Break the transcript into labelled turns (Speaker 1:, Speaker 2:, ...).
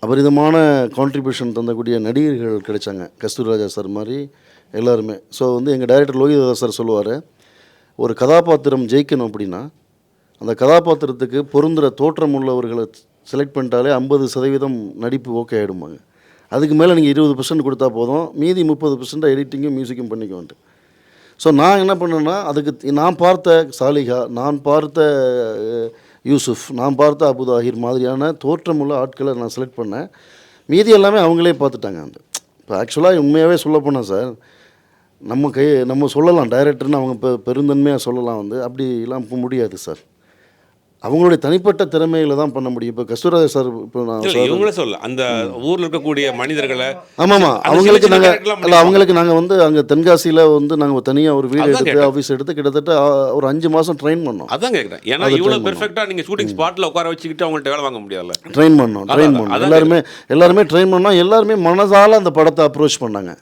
Speaker 1: அபரிதமான contribution தந்தக்கூடிய நடிகர்கள் கிடைச்சாங்க. Kasthuri Raja sir மாதிரி எல்லாருமே. ஸோ வந்து எங்கள் டைரக்டர் லோகிதாதா சார் சொல்லுவார், ஒரு கதாபாத்திரம் ஜெயிக்கணும் அப்படின்னா அந்த கதாபாத்திரத்துக்கு பொருந்துகிற தோற்றம் உள்ளவர்களை செலக்ட் பண்ணிட்டாலே 50% நடிப்பு ஓகே ஆகிடுமாங்க. அதுக்கு மேலே நீங்கள் 20% கொடுத்தா போதும், மீதி 30% எடிட்டிங்கும் மியூசிக்கும் பண்ணிக்குவோன்ட்டு. ஸோ நான் என்ன பண்ணேன்னா, அதுக்கு நான் பார்த்த சாலிஹா, நான் பார்த்த யூசுஃப், நான் பார்த்த அபுதாஹிர் மாதிரியான தோற்றமுள்ள ஆட்களை நான் செலக்ட் பண்ணேன். மீதி எல்லாமே அவங்களே பார்த்துட்டாங்க. அந்த இப்போ ஆக்சுவலாக உண்மையாகவே சொல்ல போனால் சார், நம்ம சொல்லலாம் டைரக்டர்னு அவங்க பெருந்தன்மையாக சொல்லலாம். அப்படிலாம் இப்போ முடியாது சார். அவங்களுடைய தனிப்பட்ட திறமைகளை தான் பண்ண முடியும். இப்போ கஸ்தூரிராஜா சார், இப்போ நான்
Speaker 2: இவங்களே சொல்ல அந்த ஊரில் இருக்கக்கூடிய மனிதர்களை,
Speaker 1: ஆமாம் அவங்களுக்கு நாங்கள் அங்கே தென்காசியில் நாங்கள் தனியாக ஒரு வீடு எடுத்து ஆஃபீஸ் எடுத்து கிட்டத்தட்ட ஒரு 5 மாதம் ட்ரெயின் பண்ணோம்.
Speaker 2: அதான் கேட்குறேன். ஏன்னா இவ்வளோ பெர்ஃபெக்டாக நீங்கள் ஷூட்டிங் ஸ்பாட்டில் உட்கார வச்சுக்கிட்டு அவங்கள்ட்ட வேலை வாங்க முடியாதுல்ல.
Speaker 1: ட்ரெயின் பண்ணோம். எல்லாருமே ட்ரெயின் பண்ணோம். எல்லாருமே மனதால் அந்த படத்தை அப்ரோச் பண்ணாங்க.